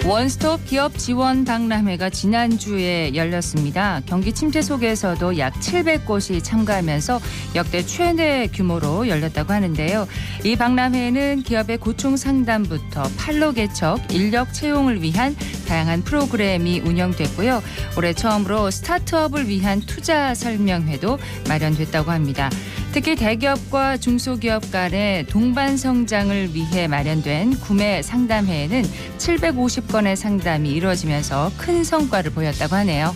원스톱 기업 지원 박람회가 지난주에 열렸습니다. 경기 침체 속에서도 약 700곳이 참가하면서 역대 최대 규모로 열렸다고 하는데요. 이 박람회는 기업의 고충 상담부터 판로 개척, 인력 채용을 위한 다양한 프로그램이 운영됐고요. 올해 처음으로 스타트업을 위한 투자 설명회도 마련됐다고 합니다. 특히 대기업과 중소기업 간의 동반 성장을 위해 마련된 구매 상담회에는 750건의 상담이 이루어지면서 큰 성과를 보였다고 하네요.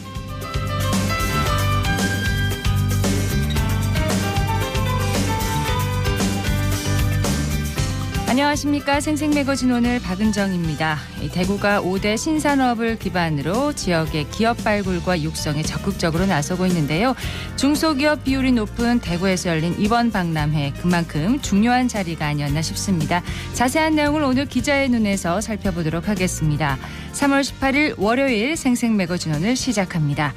안녕하십니까. 생생매거진 오늘 박은정입니다. 대구가 5대 신산업을 기반으로 지역의 기업 발굴과 육성에 적극적으로 나서고 있는데요. 중소기업 비율이 높은 대구에서 열린 이번 박람회 그만큼 중요한 자리가 아니었나 싶습니다. 자세한 내용을 오늘 기자의 눈에서 살펴보도록 하겠습니다. 3월 18일 월요일 생생매거진 오늘 시작합니다.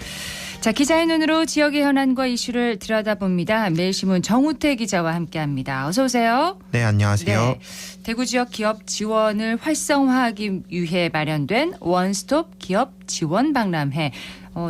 자, 기자의 눈으로 지역의 현안과 이슈를 들여다봅니다. 매일신문 정우태 기자와 함께합니다. 어서 오세요. 네, 안녕하세요. 네, 대구 지역 기업 지원을 활성화하기 위해 마련된 원스톱 기업 지원 박람회.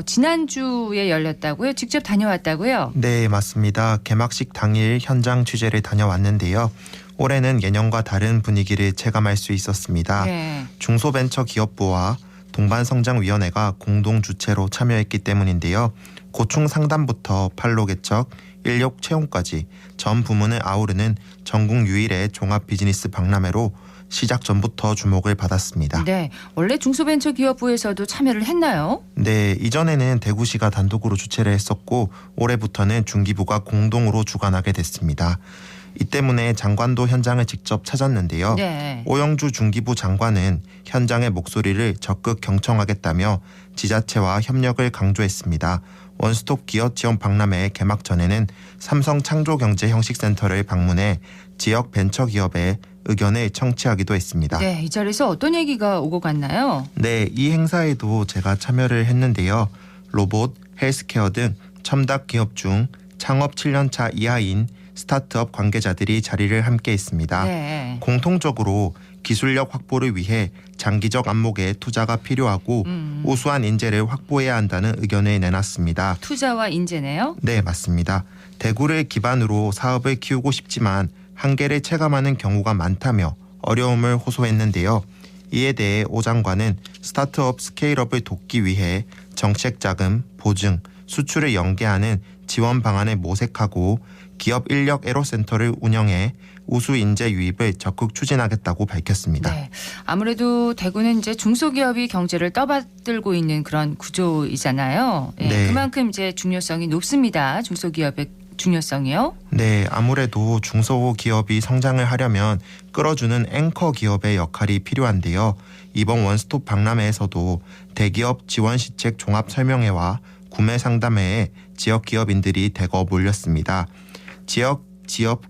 지난주에 열렸다고요? 직접 다녀왔다고요? 네, 맞습니다. 개막식 당일 현장 취재를 다녀왔는데요. 올해는 예년과 다른 분위기를 체감할 수 있었습니다. 네. 중소벤처기업부와 동반성장위원회가 공동 주최로 참여했기 때문인데요. 고충 상담부터 판로 개척, 인력 채용까지 전 부문을 아우르는 전국 유일의 종합 비즈니스 박람회로 시작 전부터 주목을 받았습니다. 네, 원래 중소벤처기업부에서도 참여를 했나요? 네, 이전에는 대구시가 단독으로 주최를 했었고 올해부터는 중기부가 공동으로 주관하게 됐습니다. 이 때문에 장관도 현장을 직접 찾았는데요. 네. 오영주 중기부 장관은 현장의 목소리를 적극 경청하겠다며 지자체와 협력을 강조했습니다. 원스톱 기업 지원 박람회 개막 전에는 삼성 창조경제형식센터를 방문해 지역 벤처기업의 의견을 청취하기도 했습니다. 네, 이 자리에서 어떤 얘기가 오고 갔나요? 네, 이 행사에도 제가 참여를 했는데요. 로봇, 헬스케어 등 첨단 기업 중 창업 7년차 이하인 스타트업 관계자들이 자리를 함께 했습니다. 네. 공통적으로 기술력 확보를 위해 장기적 안목에 투자가 필요하고 우수한 인재를 확보해야 한다는 의견을 내놨습니다. 투자와 인재네요? 네, 맞습니다. 대구를 기반으로 사업을 키우고 싶지만 한계를 체감하는 경우가 많다며 어려움을 호소했는데요. 이에 대해 오 장관은 스타트업 스케일업을 돕기 위해 정책 자금, 보증, 수출을 연계하는 지원 방안을 모색하고 기업 인력 에로센터를 운영해 우수 인재 유입을 적극 추진하겠다고 밝혔습니다. 네, 아무래도 대구는 이제 중소기업이 경제를 떠받들고 있는 그런 구조이잖아요. 네, 네. 그만큼 이제 중요성이 높습니다. 중소기업의 중요성이요. 네, 아무래도 중소기업이 성장을 하려면 끌어주는 앵커 기업의 역할이 필요한데요. 이번 원스톱 박람회에서도 대기업 지원시책 종합설명회와 구매 상담회에 지역 기업인들이 대거 몰렸습니다. 지역 기업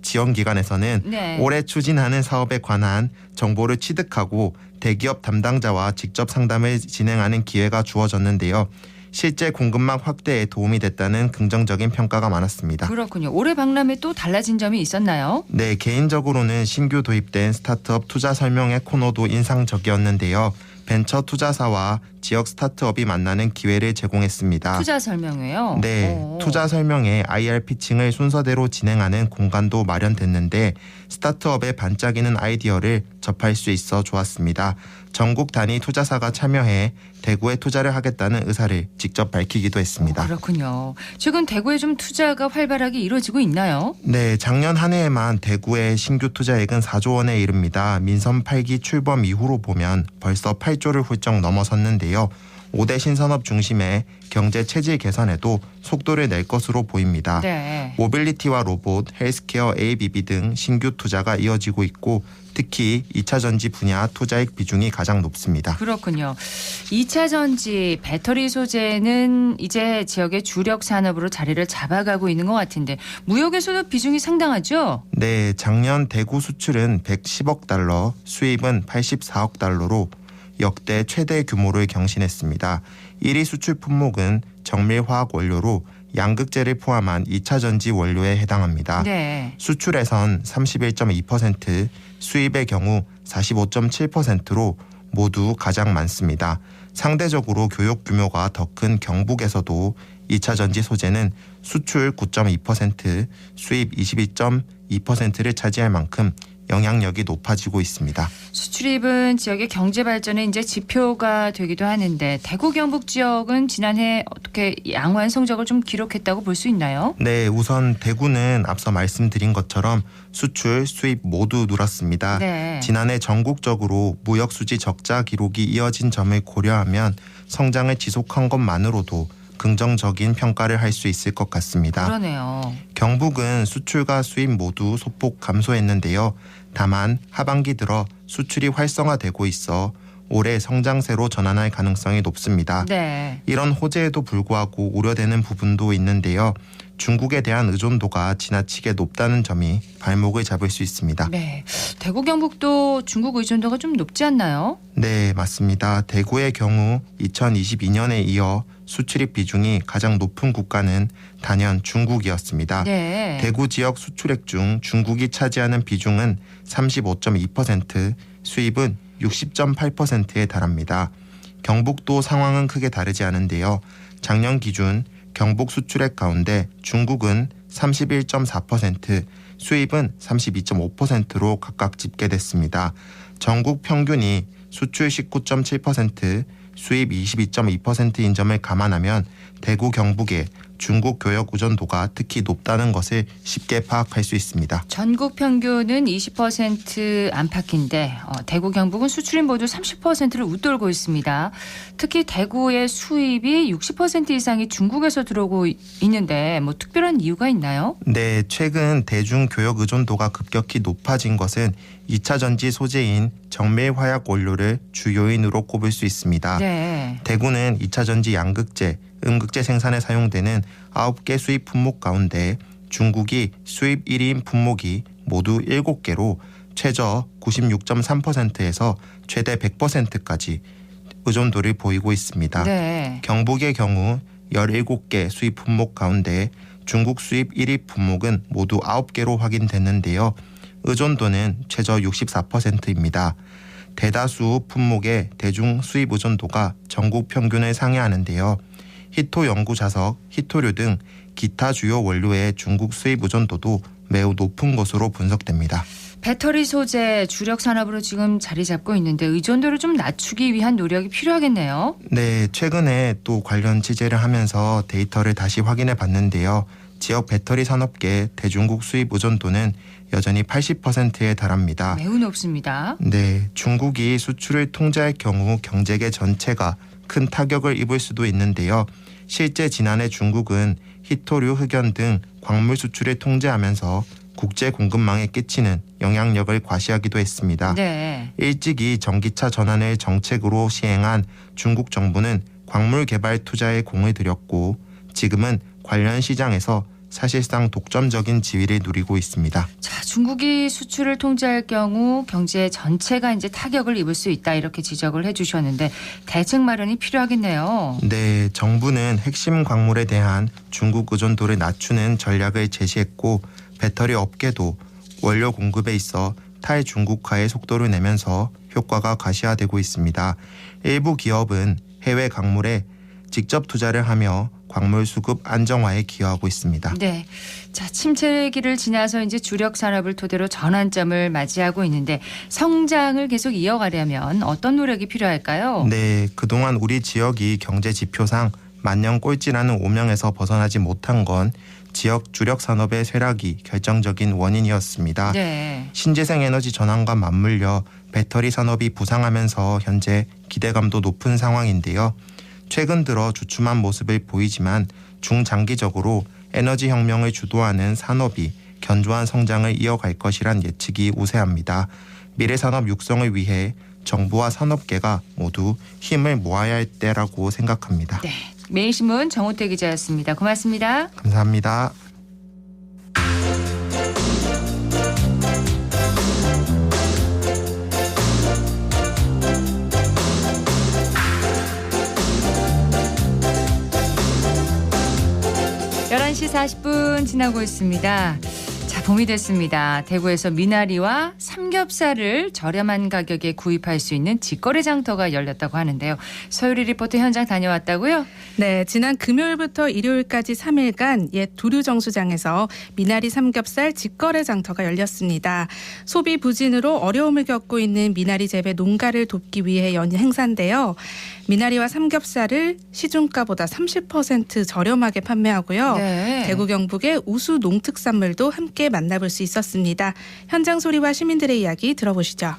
지원기관에서는 네. 올해 추진하는 사업에 관한 정보를 취득하고 대기업 담당자와 직접 상담을 진행하는 기회가 주어졌는데요. 실제 공급망 확대에 도움이 됐다는 긍정적인 평가가 많았습니다. 그렇군요. 올해 박람회 또 달라진 점이 있었나요? 네, 개인적으로는 신규 도입된 스타트업 투자 설명회 코너도 인상적이었는데요. 벤처 투자사와 지역 스타트업이 만나는 기회를 제공했습니다. 투자 설명회요? 네, 오. 투자 설명회 IR 피칭을 순서대로 진행하는 공간도 마련됐는데 스타트업의 반짝이는 아이디어를 접할 수 있어 좋았습니다. 전국 단위 투자사가 참여해 대구에 투자를 하겠다는 의사를 직접 밝히기도 했습니다. 그렇군요. 최근 대구에 좀 투자가 활발하게 이루어지고 있나요? 네, 작년 한 해에만 대구의 신규 투자액은 4조 원에 이릅니다. 민선 8기 출범 이후로 보면 벌써 8조를 훌쩍 넘어섰는데요. 5대 신산업 중심의 경제 체질 개선에도 속도를 낼 것으로 보입니다. 네. 모빌리티와 로봇, 헬스케어, ABB 등 신규 투자가 이어지고 있고 특히 2차 전지 분야 투자액 비중이 가장 높습니다. 그렇군요. 2차 전지 배터리 소재는 이제 지역의 주력 산업으로 자리를 잡아가고 있는 것 같은데 무역에서도 비중이 상당하죠? 네, 작년 대구 수출은 110억 달러, 수입은 84억 달러로 역대 최대 규모를 경신했습니다. 1위 수출 품목은 정밀화학 원료로 양극재를 포함한 2차 전지 원료에 해당합니다. 네. 수출에선 31.2%, 수입의 경우 45.7%로 모두 가장 많습니다. 상대적으로 교역 규모가 더 큰 경북에서도 2차 전지 소재는 수출 9.2%, 수입 22.2%를 차지할 만큼 영향력이 높아지고 있습니다. 수출입은 지역의 경제 발전의 이제 지표가 되기도 하는데 대구 경북 지역은 지난해 어떻게 양호한 성적을 좀 기록했다고 볼 수 있나요? 네, 우선 대구는 앞서 말씀드린 것처럼 수출, 수입 모두 늘었습니다. 네. 지난해 전국적으로 무역 수지 적자 기록이 이어진 점을 고려하면 성장을 지속한 것만으로도 긍정적인 평가를 할 수 있을 것 같습니다. 그러네요. 경북은 수출과 수입 모두 소폭 감소했는데요. 다만 하반기 들어 수출이 활성화되고 있어 올해 성장세로 전환할 가능성이 높습니다. 네. 이런 호재에도 불구하고 우려되는 부분도 있는데요. 중국에 대한 의존도가 지나치게 높다는 점이 발목을 잡을 수 있습니다. 네. 대구 경북도 중국 의존도가 좀 높지 않나요? 네, 맞습니다. 대구의 경우 2022년에 이어 수출입 비중이 가장 높은 국가는 단연 중국이었습니다. 네. 대구 지역 수출액 중 중국이 차지하는 비중은 35.2%, 수입은 60.8%에 달합니다. 경북도 상황은 크게 다르지 않은데요. 작년 기준 경북 수출액 가운데 중국은 31.4%, 수입은 32.5%로 각각 집계됐습니다. 전국 평균이 수출 19.7%, 수입 22.2%인 점을 감안하면 대구 경북의 중국 교역 의존도가 특히 높다는 것을 쉽게 파악할 수 있습니다. 전국 평균은 20% 안팎인데 대구 경북은 수출입 모두 30%를 웃돌고 있습니다. 특히 대구의 수입이 60% 이상이 중국에서 들어오고 있는데 뭐 특별한 이유가 있나요? 네, 최근 대중 교역 의존도가 급격히 높아진 것은 2차 전지 소재인 정밀 화약 원료를 주요인으로 꼽을 수 있습니다. 네. 대구는 2차 전지 양극재, 음극재 생산에 사용되는 9개 수입 품목 가운데 중국이 수입 1위인 품목이 모두 7개로 최저 96.3%에서 최대 100%까지 의존도를 보이고 있습니다. 네. 경북의 경우 17개 수입 품목 가운데 중국 수입 1위 품목은 모두 9개로 확인됐는데요. 의존도는 최저 64%입니다. 대다수 품목의 대중 수입 의존도가 전국 평균을 상회하는데요. 히토 연구 자석, 히토류 등 기타 주요 원료의 중국 수입 의존도도 매우 높은 것으로 분석됩니다. 배터리 소재 주력 산업으로 지금 자리 잡고 있는데 의존도를 좀 낮추기 위한 노력이 필요하겠네요. 네, 최근에 또 관련 취재를 하면서 데이터를 다시 확인해 봤는데요. 지역 배터리 산업계 대중국 수입 의존도는 여전히 80%에 달합니다. 매우 높습니다. 네, 중국이 수출을 통제할 경우 경제계 전체가 큰 타격을 입을 수도 있는데요. 실제 지난해 중국은 히토류, 흑연 등 광물 수출을 통제하면서 국제 공급망에 끼치는 영향력을 과시하기도 했습니다. 네. 일찍이 전기차 전환을 정책으로 시행한 중국 정부는 광물 개발 투자에 공을 들였고 지금은 관련 시장에서 사실상 독점적인 지위를 누리고 있습니다. 자, 중국이 수출을 통제할 경우 경제 전체가 이제 타격을 입을 수 있다 이렇게 지적을 해주셨는데 대책 마련이 필요하겠네요. 네, 정부는 핵심 광물에 대한 중국 의존도를 낮추는 전략을 제시했고 배터리 업계도 원료 공급에 있어 탈중국화의 속도를 내면서 효과가 가시화되고 있습니다. 일부 기업은 해외 광물에 직접 투자를 하며 광물 수급 안정화에 기여하고 있습니다. 네. 자, 침체기를 지나서 이제 주력 산업을 토대로 전환점을 맞이하고 있는데 성장을 계속 이어가려면 어떤 노력이 필요할까요? 네, 그동안 우리 지역이 경제 지표상 만년 꼴찌라는 오명에서 벗어나지 못한 건 지역 주력 산업의 쇠락이 결정적인 원인이었습니다. 네. 신재생 에너지 전환과 맞물려 배터리 산업이 부상하면서 현재 기대감도 높은 상황인데요. 최근 들어 주춤한 모습을 보이지만 중장기적으로 에너지 혁명을 주도하는 산업이 견조한 성장을 이어갈 것이란 예측이 우세합니다. 미래 산업 육성을 위해 정부와 산업계가 모두 힘을 모아야 할 때라고 생각합니다. 네. 매일신문 정호태 기자였습니다. 고맙습니다. 감사합니다. 시 40분 지나고 있습니다. 자, 봄이 됐습니다. 대구에서 미나리와 삼겹살을 저렴한 가격에 구입할 수 있는 직거래 장터가 열렸다고 하는데요. 서유리 리포터 현장 다녀왔다고요? 네, 지난 금요일부터 일요일까지 3일간 옛 두류정수장에서 미나리 삼겹살 직거래 장터가 열렸습니다. 소비 부진으로 어려움을 겪고 있는 미나리 재배 농가를 돕기 위해 연 행사인데요. 미나리와 삼겹살을 시중가보다 30% 저렴하게 판매하고요. 네. 대구 경북의 우수 농특산물도 함께 만나볼 수 있었습니다. 현장 소리와 시민들의 이야기 들어보시죠.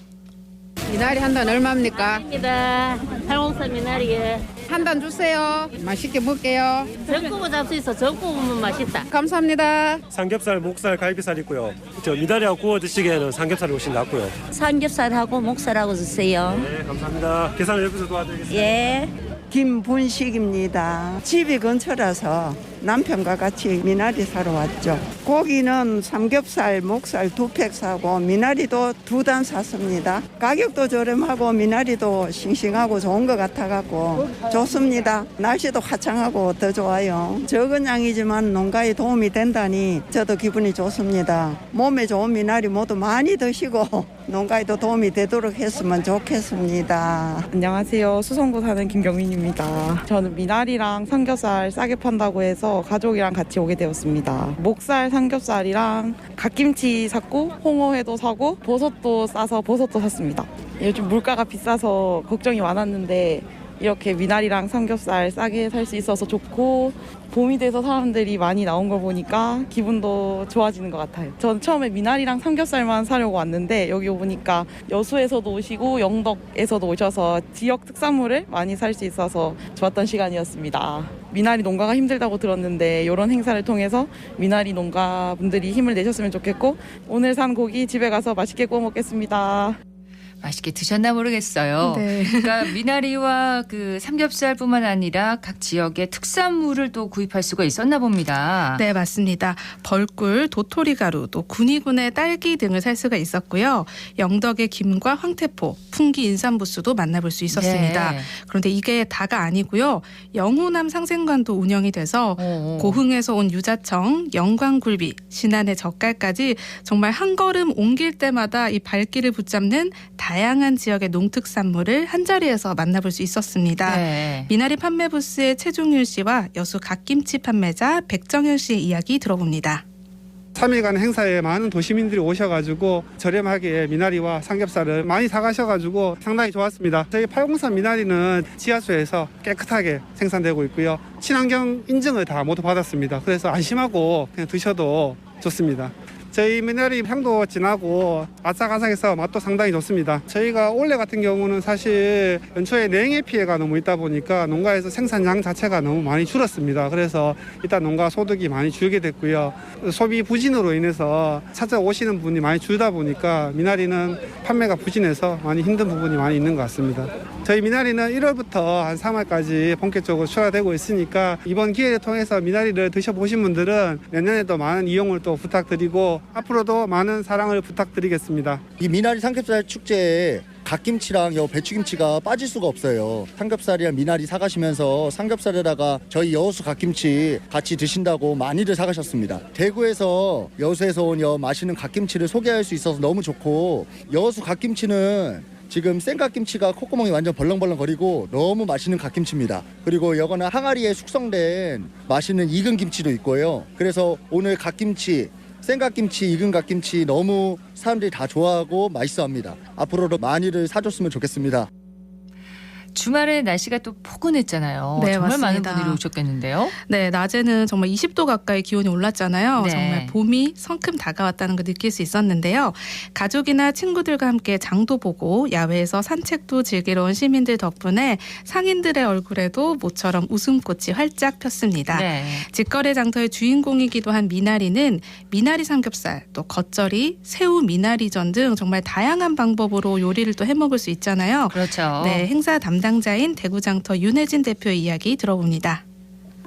미나리 한 단 얼마입니까? 입니다. 팔공산 미나리에 한 단 주세요. 맛있게 먹게요. 전국을 잡수 있어. 전국은 맛있다. 감사합니다. 삼겹살, 목살, 갈비살 있고요. 저 미나리하고 구워 드시기에는 삼겹살이 훨씬 낫고요. 삼겹살하고 목살하고 주세요. 네, 감사합니다. 계산을 옆에서 도와드리겠습니다. 예. 김분식입니다. 집이 근처라서 남편과 같이 미나리 사러 왔죠. 고기는 삼겹살, 목살 2팩 사고 미나리도 2단 샀습니다. 가격도 저렴하고 미나리도 싱싱하고 좋은 것 같아갖고 좋습니다. 날씨도 화창하고 더 좋아요. 적은 양이지만 농가에 도움이 된다니 저도 기분이 좋습니다. 몸에 좋은 미나리 모두 많이 드시고 농가에도 도움이 되도록 했으면 좋겠습니다. 안녕하세요. 수성구 사는 김경민입니다. 저는 미나리랑 삼겹살 싸게 판다고 해서 가족이랑 같이 오게 되었습니다. 목살, 삼겹살이랑 갓김치 샀고 홍어회도 사고 버섯도 싸서 버섯도 샀습니다. 요즘 물가가 비싸서 걱정이 많았는데 이렇게 미나리랑 삼겹살 싸게 살 수 있어서 좋고 봄이 돼서 사람들이 많이 나온 걸 보니까 기분도 좋아지는 것 같아요. 전 처음에 미나리랑 삼겹살만 사려고 왔는데 여기 오니까 여수에서도 오시고 영덕에서도 오셔서 지역 특산물을 많이 살 수 있어서 좋았던 시간이었습니다. 미나리 농가가 힘들다고 들었는데 이런 행사를 통해서 미나리 농가분들이 힘을 내셨으면 좋겠고 오늘 산 고기 집에 가서 맛있게 구워 먹겠습니다. 맛있게 드셨나 모르겠어요. 네. 그러니까 미나리와 그 삼겹살뿐만 아니라 각 지역의 특산물을 또 구입할 수가 있었나 봅니다. 네, 맞습니다. 벌꿀, 도토리가루, 또 군위군의 딸기 등을 살 수가 있었고요. 영덕의 김과 황태포, 풍기 인삼부스도 만나볼 수 있었습니다. 네. 그런데 이게 다가 아니고요. 영호남 상생관도 운영이 돼서 고흥에서 온 유자청, 영광굴비, 신안의 젓갈까지 정말 한 걸음 옮길 때마다 이 발길을 붙잡는 다양한 지역의 농특산물을 한자리에서 만나볼 수 있었습니다. 네. 미나리 판매 부스의 최종윤 씨와 여수 갓김치 판매자 백정현 씨의 이야기 들어봅니다. 3일간 행사에 많은 도시민들이 오셔가지고 저렴하게 미나리와 삼겹살을 많이 사가셔가지고 상당히 좋았습니다. 저희 803 미나리는 지하수에서 깨끗하게 생산되고 있고요. 친환경 인증을 다 모두 받았습니다. 그래서 안심하고 그냥 드셔도 좋습니다. 저희 미나리 향도 진하고 아삭아삭해서 맛도 상당히 좋습니다. 저희가 올해 같은 경우는 사실 연초에 냉해 피해가 너무 있다 보니까 농가에서 생산량 자체가 너무 많이 줄었습니다. 그래서 일단 농가 소득이 많이 줄게 됐고요. 소비 부진으로 인해서 찾아오시는 분이 많이 줄다 보니까 미나리는 판매가 부진해서 많이 힘든 부분이 많이 있는 것 같습니다. 저희 미나리는 1월부터 한 3월까지 본격적으로 출하되고 있으니까 이번 기회를 통해서 미나리를 드셔보신 분들은 내년에도 많은 이용을 또 부탁드리고 앞으로도 많은 사랑을 부탁드리겠습니다. 이 미나리 삼겹살 축제에 갓김치랑 배추김치가 빠질 수가 없어요. 삼겹살이랑 미나리 사가시면서 삼겹살에다가 저희 여수 갓김치 같이 드신다고 많이들 사가셨습니다. 대구에서 여수에서 온 맛있는 갓김치를 소개할 수 있어서 너무 좋고 여수 갓김치는 지금 생갓김치가 콧구멍이 완전 벌렁벌렁거리고 너무 맛있는 갓김치입니다. 그리고 이거는 항아리에 숙성된 맛있는 익은 김치도 있고요. 그래서 오늘 갓김치 생갓김치, 익은 갓김치 너무 사람들이 다 좋아하고 맛있어합니다. 앞으로도 많이들 사줬으면 좋겠습니다. 주말에 날씨가 또 포근했잖아요. 네, 정말 많은 맞습니다. 분들이 오셨겠는데요. 네, 낮에는 정말 20도 가까이 기온이 올랐잖아요. 네. 정말 봄이 성큼 다가왔다는 걸 느낄 수 있었는데요. 가족이나 친구들과 함께 장도 보고 야외에서 산책도 즐기러 온 시민들 덕분에 상인들의 얼굴에도 모처럼 웃음꽃이 활짝 폈습니다. 네. 직거래 장터의 주인공이기도 한 미나리는 미나리 삼겹살, 또 겉절이, 새우 미나리전 등 정말 다양한 방법으로 요리를 또 해먹을 수 있잖아요. 그렇죠. 네, 행사 담당자인 대구장터 윤혜진 대표의 이야기 들어봅니다.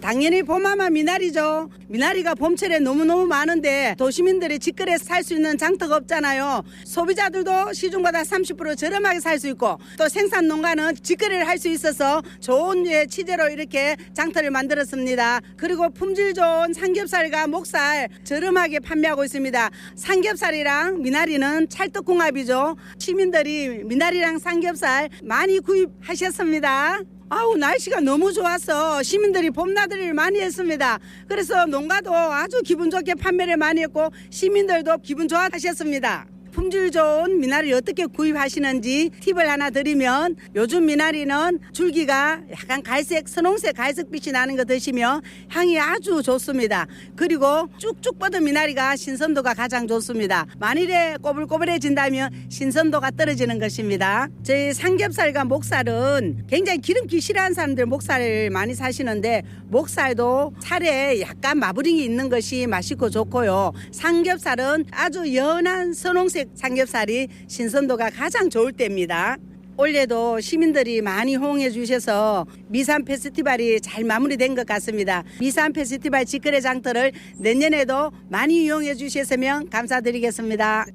당연히 봄하면 미나리죠. 미나리가 봄철에 너무너무 많은데 도시민들이 직거래해서 살 수 있는 장터가 없잖아요. 소비자들도 시중보다 30% 저렴하게 살 수 있고 또 생산 농가는 직거래를 할 수 있어서 좋은 취재로 이렇게 장터를 만들었습니다. 그리고 품질 좋은 삼겹살과 목살 저렴하게 판매하고 있습니다. 삼겹살이랑 미나리는 찰떡궁합이죠. 시민들이 미나리랑 삼겹살 많이 구입하셨습니다. 아우 날씨가 너무 좋아서 시민들이 봄나들이를 많이 했습니다. 그래서 농가도 아주 기분 좋게 판매를 많이 했고 시민들도 기분 좋아하셨습니다. 품질 좋은 미나리 어떻게 구입하시는지 팁을 하나 드리면 요즘 미나리는 줄기가 약간 갈색, 선홍색 갈색빛이 나는 거 드시면 향이 아주 좋습니다. 그리고 쭉쭉 뻗은 미나리가 신선도가 가장 좋습니다. 만일에 꼬불꼬불해진다면 신선도가 떨어지는 것입니다. 저희 삼겹살과 목살은 굉장히 기름기 싫어하는 사람들 목살을 많이 사시는데 목살도 살에 약간 마블링이 있는 것이 맛있고 좋고요. 삼겹살은 아주 연한 선홍색 삼겹살이 신선도가 가장 좋을 때입니다. 올해도 시민들이 많이 호응해 주셔서 미산 페스티벌이 잘 마무리된 것 같습니다. 미산 페스티벌 직거래 장터를 내년에도 많이 이용해 주셨으면 감사드리겠습니다.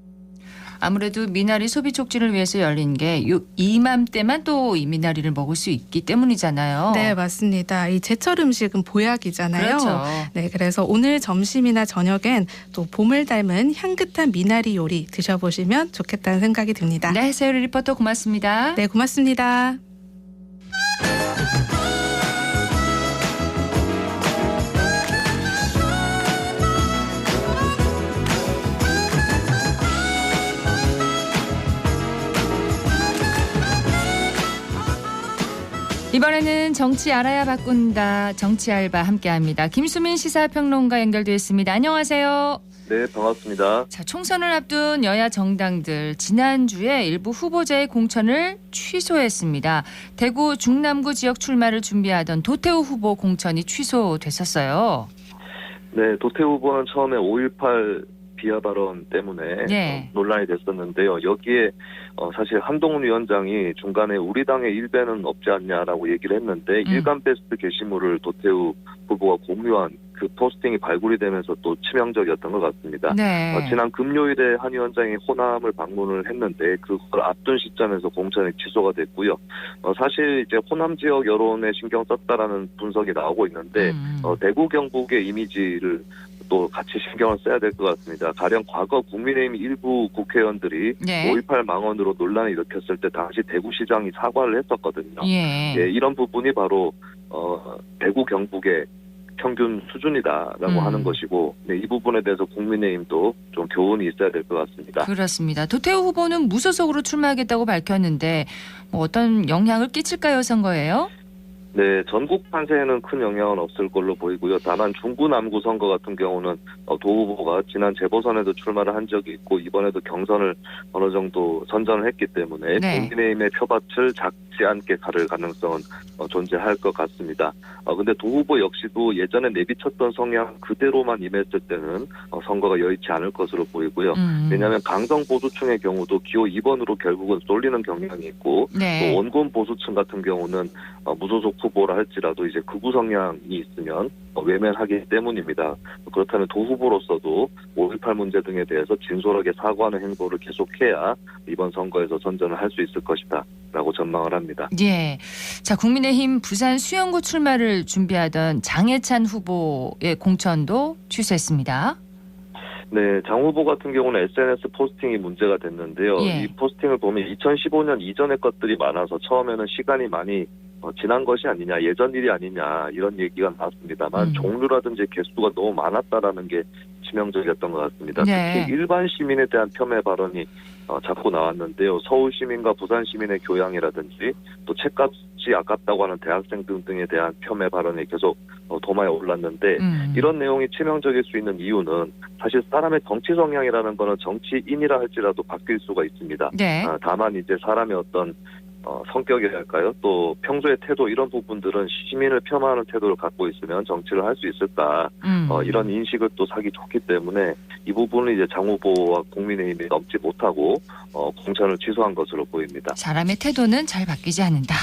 아무래도 미나리 소비 촉진을 위해서 열린 게 이맘때만 또 이 미나리를 먹을 수 있기 때문이잖아요. 네, 맞습니다. 이 제철 음식은 보약이잖아요. 그렇죠. 네, 그래서 오늘 점심이나 저녁엔 또 봄을 닮은 향긋한 미나리 요리 드셔보시면 좋겠다는 생각이 듭니다. 네, 세율이 리포터 고맙습니다. 네, 고맙습니다. 이번에는 정치 알아야 바꾼다. 정치 알바 함께합니다. 김수민 시사평론가 연결되어 있습니다. 안녕하세요. 네, 반갑습니다. 자, 총선을 앞둔 여야 정당들 지난주에 일부 후보자의 공천을 취소했습니다. 대구 중남구 지역 출마를 준비하던 도태우 후보 공천이 취소됐었어요. 네, 도태우 후보는 처음에 5.18 비하 발언 때문에 네. 논란이 됐었는데요. 여기에 사실 한동훈 위원장이 중간에 우리 당의 일배는 없지 않냐라고 얘기를 했는데 일간 베스트 게시물을 도태우 후보가 공유한 그 포스팅이 발굴이 되면서 또 치명적이었던 것 같습니다. 네. 지난 금요일에 한 위원장이 호남을 방문을 했는데 그걸 앞둔 시점에서 공천이 취소가 됐고요. 사실 이제 호남 지역 여론에 신경 썼다라는 분석이 나오고 있는데 대구 경북의 이미지를 또 같이 신경을 써야 될 것 같습니다. 가령 과거 국민의힘 일부 국회의원들이 네. 5.18 망언으로 논란을 일으켰을 때 당시 대구시장이 사과를 했었거든요. 예. 예, 이런 부분이 바로 대구 경북의 평균 수준이다라고 하는 것이고 네, 이 부분에 대해서 국민의힘도 좀 교훈이 있어야 될 것 같습니다. 그렇습니다. 도태우 후보는 무소속으로 출마하겠다고 밝혔는데 뭐 어떤 영향을 끼칠까요, 선거예요? 네, 전국 판세에는 큰 영향은 없을 걸로 보이고요. 다만 중구 남구 선거 같은 경우는 도 후보가 지난 재보선에도 출마를 한 적이 있고 이번에도 경선을 어느 정도 선전을 했기 때문에 네. 국민의힘의 표밭을 작지 않게 가를 가능성은 존재할 것 같습니다. 근데 도 후보 역시도 예전에 내비쳤던 성향 그대로만 임했을 때는 선거가 여의치 않을 것으로 보이고요. 왜냐하면 강성 보수층의 경우도 기호 2번으로 결국은 쏠리는 경향이 있고 네. 또 원곤 보수층 같은 경우는 무소속 후보라 할지라도 이제 극우 성향이 있으면 외면하기 때문입니다. 그렇다면 도 후보로서도 5.18 문제 등에 대해서 진솔하게 사과하는 행보를 계속해야 이번 선거에서 선전을 할 수 있을 것이다라고 전망을 합니다. 예. 자, 국민의힘 부산 수영구 출마를 준비하던 장해찬 후보의 공천도 취소했습니다. 네, 장 후보 같은 경우는 SNS 포스팅이 문제가 됐는데요. 예. 이 포스팅을 보면 2015년 이전의 것들이 많아서 처음에는 시간이 많이 지난 것이 아니냐, 예전 일이 아니냐 이런 얘기가 나왔습니다만 종류라든지 개수가 너무 많았다라는 게 치명적이었던 것 같습니다. 네. 특히 일반 시민에 대한 폄훼 발언이 자꾸 나왔는데요. 서울 시민과 부산 시민의 교양이라든지 또 책값이 아깝다고 하는 대학생 등등에 대한 폄훼 발언이 계속 도마에 올랐는데 이런 내용이 치명적일 수 있는 이유는 사실 사람의 정치 성향이라는 거는 정치인이라 할지라도 바뀔 수가 있습니다. 네. 다만 이제 사람의 어떤 성격이랄까요? 또 평소의 태도 이런 부분들은 시민을 폄하하는 태도를 갖고 있으면 정치를 할 수 있을까? 이런 인식을 또 사기 좋기 때문에 이 부분은 이제 장 후보와 국민의힘이 넘지 못하고 공천을 취소한 것으로 보입니다. 사람의 태도는 잘 바뀌지 않는다.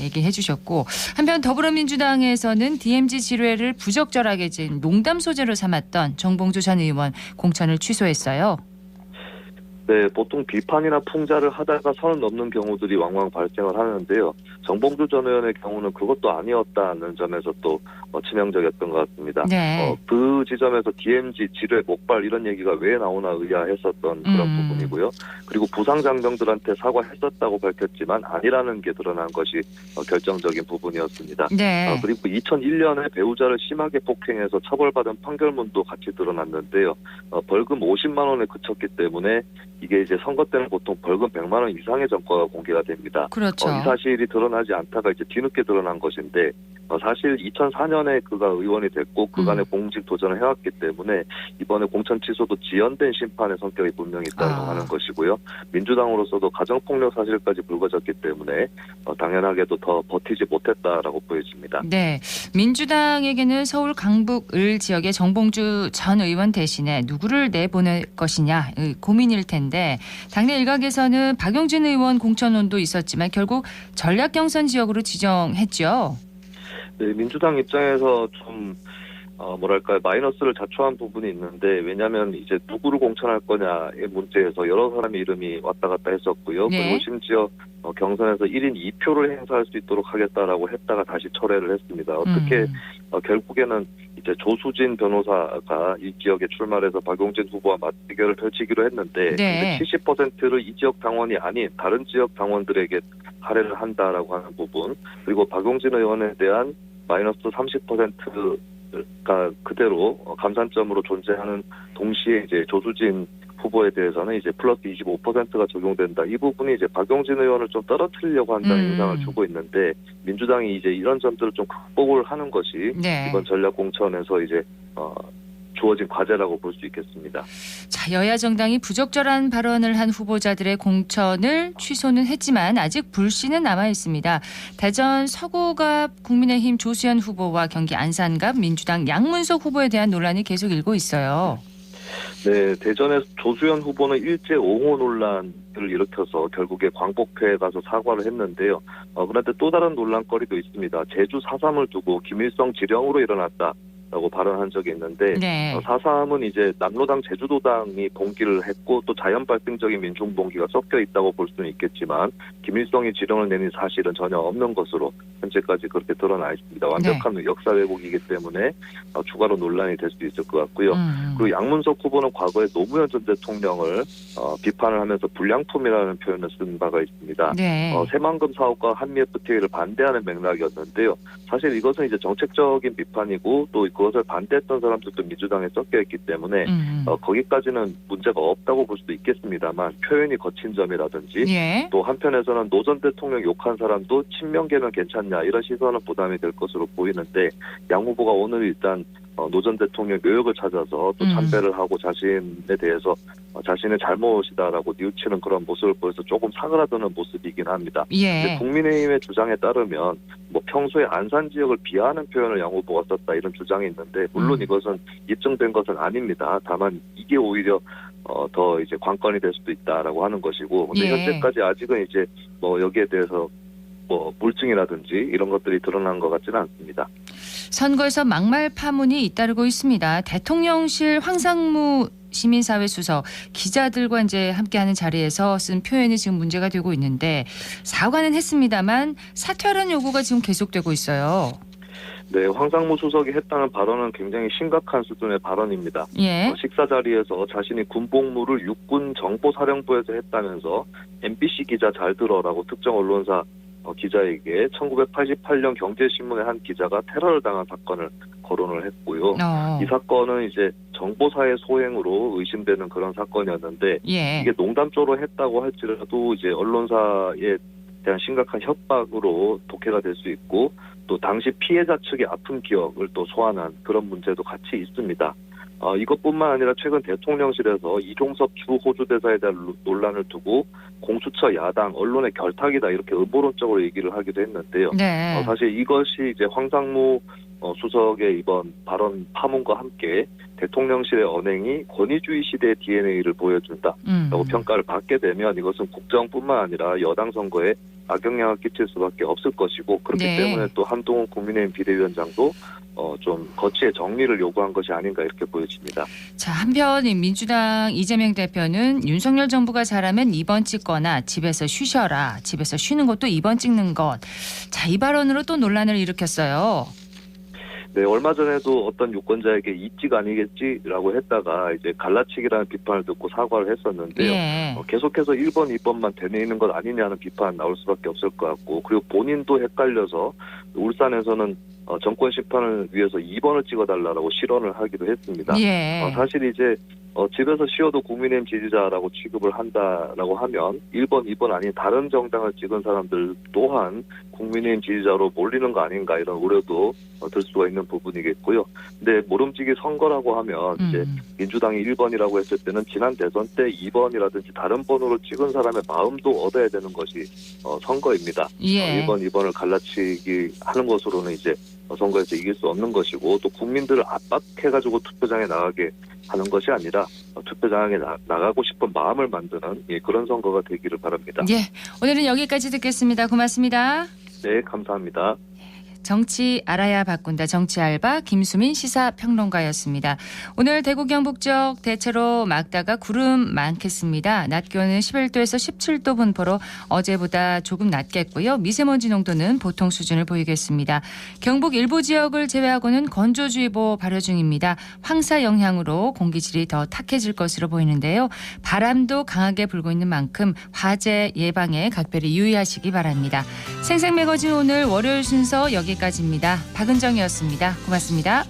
얘기해 주셨고 한편 더불어민주당에서는 DMZ 지뢰를 부적절하게 진 농담 소재로 삼았던 정봉주 전 의원 공천을 취소했어요. 네, 보통 비판이나 풍자를 하다가 선을 넘는 경우들이 왕왕 발생을 하는데요. 정봉주 전 의원의 경우는 그것도 아니었다는 점에서 또 치명적이었던 것 같습니다. 네. 그 지점에서 DMZ, 지뢰, 목발 이런 얘기가 왜 나오나 의아했었던 그런 부분이고요. 그리고 부상 장병들한테 사과했었다고 밝혔지만 아니라는 게 드러난 것이 결정적인 부분이었습니다. 네. 그리고 2001년에 배우자를 심하게 폭행해서 처벌받은 판결문도 같이 드러났는데요. 벌금 50만 원에 그쳤기 때문에 이게 이제 선거 때는 보통 벌금 100만 원 이상의 전과가 공개가 됩니다. 그렇죠. 이 사실이 드러나지 않다가 이제 뒤늦게 드러난 것인데 사실 2004년에 그가 의원이 됐고 그간의 공직 도전을 해왔기 때문에 이번에 공천 취소도 지연된 심판의 성격이 분명히 있다고 하는 것이고요. 민주당으로서도 가정폭력 사실까지 불거졌기 때문에 당연하게도 더 버티지 못했다라고 보여집니다. 네, 민주당에게는 서울 강북 을 지역의 정봉주 전 의원 대신에 누구를 내보낼 것이냐 고민일 텐데 당내 일각에서는 박용진 의원 공천론도 있었지만 결국 전략 경선 지역으로 지정했죠. 네, 민주당 입장에서 좀 뭐랄까요, 마이너스를 자초한 부분이 있는데, 왜냐하면 이제 누구를 공천할 거냐의 문제에서 여러 사람의 이름이 왔다 갔다 했었고요. 네. 그리고 심지어 경선에서 1인 2표를 행사할 수 있도록 하겠다라고 했다가 다시 철회를 했습니다. 어떻게 결국에는 이제 조수진 변호사가 이 지역에 출마해서 박용진 후보와 맞대결을 펼치기로 했는데, 네. 70%를 이 지역 당원이 아닌 다른 지역 당원들에게 할애를 한다라고 하는 부분, 그리고 박용진 의원에 대한 마이너스 30%가 그대로 감산점으로 존재하는 동시에 이제 조수진 후보에 대해서는 이제 플러스 25%가 적용된다. 이 부분이 이제 박용진 의원을 좀 떨어뜨리려고 한다는 인상을 주고 있는데 민주당이 이제 이런 점들을 좀 극복을 하는 것이 네. 이번 전략 공천에서 이제 주어진 과제라고 볼 수 있겠습니다. 자, 여야 정당이 부적절한 발언을 한 후보자들의 공천을 취소는 했지만 아직 불씨는 남아 있습니다. 대전 서구갑 국민의힘 조수현 후보와 경기 안산갑 민주당 양문석 후보에 대한 논란이 계속 일고 있어요. 네, 대전에서 조수현 후보는 일제 옹호 논란을 일으켜서 결국에 광복회에 가서 사과를 했는데요. 그런데 또 다른 논란거리도 있습니다. 제주 4.3을 두고 김일성 지령으로 일어났다. 라고 발언한 적이 있는데 네. 4.3은 이제 남로당 제주도당이 봉기를 했고 또 자연 발생적인 민중 봉기가 섞여 있다고 볼 수는 있겠지만 김일성이 지령을 내린 사실은 전혀 없는 것으로 현재까지 그렇게 드러나 있습니다. 완벽한 네. 역사 왜곡이기 때문에 추가로 논란이 될 수도 있을 것 같고요. 그리고 양문석 후보는 과거에 노무현 전 대통령을 비판을 하면서 불량품이라는 표현을 쓴 바가 있습니다. 네. 새만금 사업과 한미 FTA를 반대하는 맥락이었는데요. 사실 이것은 이제 정책적인 비판이고 또 그것을 반대했던 사람들도 민주당에 섞여 있기 때문에 거기까지는 문제가 없다고 볼 수도 있겠습니다만 표현이 거친 점이라든지 예. 또 한편에서는 노 전 대통령 욕한 사람도 친명계면 괜찮냐 이런 시선은 부담이 될 것으로 보이는데 양 후보가 오늘 일단 노 전 대통령 묘역을 찾아서 또 참배를 하고 자신에 대해서 자신의 잘못이다라고 뉘우치는 그런 모습을 보여서 조금 사그라드는 모습이긴 합니다. 예. 국민의힘의 주장에 따르면 뭐 평소에 안산 지역을 비하하는 표현을 양 후보가 썼다 이런 주장이 있는데 물론 이것은 입증된 것은 아닙니다. 다만 이게 오히려 더 이제 관건이 될 수도 있다라고 하는 것이고 근데 예. 현재까지 아직은 이제 뭐 여기에 대해서 뭐 물증이라든지 이런 것들이 드러난 것 같지는 않습니다. 선거에서 막말 파문이 잇따르고 있습니다. 대통령실 황상무 시민사회 수석 기자들과 이제 함께하는 자리에서 쓴 표현이 지금 문제가 되고 있는데 사과는 했습니다만 사퇴하라는 요구가 지금 계속되고 있어요. 네, 황상무 수석이 했다는 발언은 굉장히 심각한 수준의 발언입니다. 예. 식사 자리에서 자신이 군복무를 육군 정보사령부에서 했다면서 MBC 기자 잘 들어라고 특정 언론사 기자에게 1988년 경제신문의 한 기자가 테러를 당한 사건을 거론을 했고요. 이 사건은 이제 정보사의 소행으로 의심되는 그런 사건이었는데 예. 이게 농담조로 했다고 할지라도 이제 언론사에 대한 심각한 협박으로 독해가 될 수 있고 또 당시 피해자 측의 아픈 기억을 또 소환한 그런 문제도 같이 있습니다. 이것뿐만 아니라 최근 대통령실에서 이종섭 주 호주 대사에 대한 논란을 두고 공수처, 야당, 언론의 결탁이다 이렇게 음모론적으로 얘기를 하기도 했는데요. 네. 사실 이것이 이제 황상무 수석의 이번 발언 파문과 함께 대통령실의 언행이 권위주의 시대의 DNA를 보여준다라고 평가를 받게 되면 이것은 국정뿐만 아니라 여당 선거에 악영향을 끼칠 수밖에 없을 것이고 그렇기 네. 때문에 또 한동훈 국민의힘 비대위원장도 좀 거치의 정리를 요구한 것이 아닌가 이렇게 보여집니다. 자, 한편 민주당 이재명 대표는 윤석열 정부가 잘하면 2번 찍거나 집에서 쉬셔라. 집에서 쉬는 것도 2번 찍는 것. 자, 이 발언으로 또 논란을 일으켰어요. 네, 얼마 전에도 어떤 유권자에게 입지가 아니겠지라고 했다가 이제 갈라치기라는 비판을 듣고 사과를 했었는데요. 예. 계속해서 1번, 2번만 되뇌이는 것 아니냐는 비판 나올 수밖에 없을 것 같고 그리고 본인도 헷갈려서 울산에서는 정권 심판을 위해서 2번을 찍어달라고 실언을 하기도 했습니다. 예. 사실 이제 집에서 쉬어도 국민의힘 지지자라고 취급을 한다라고 하면 1번, 2번 아닌 다른 정당을 찍은 사람들 또한 국민의힘 지지자로 몰리는 거 아닌가 이런 우려도 들 수가 있는 부분이겠고요. 근데 모름지기 선거라고 하면 이제 민주당이 1번이라고 했을 때는 지난 대선 때 2번이라든지 다른 번호로 찍은 사람의 마음도 얻어야 되는 것이 선거입니다. 예. 1번, 2번을 갈라치기 하는 것으로는 이제 선거에서 이길 수 없는 것이고 또 국민들을 압박해가지고 투표장에 나가게 하는 것이 아니라 투표장에 나가고 싶은 마음을 만드는 그런 선거가 되기를 바랍니다. 예, 오늘은 여기까지 듣겠습니다. 고맙습니다. 네, 감사합니다. 정치 알아야 바꾼다 정치알바 김수민 시사평론가였습니다. 오늘 대구 경북쪽 대체로 맑다가 구름 많겠습니다. 낮 기온은 11도에서 17도 분포로 어제보다 조금 낮겠고요. 미세먼지 농도는 보통 수준을 보이겠습니다. 경북 일부 지역을 제외하고는 건조주의보 발효 중입니다. 황사 영향으로 공기질이 더 탁해질 것으로 보이는데요. 바람도 강하게 불고 있는 만큼 화재 예방에 각별히 유의하시기 바랍니다. 생생매거진 오늘 월요일 순서 여기까지입니다. 박은정이었습니다. 고맙습니다.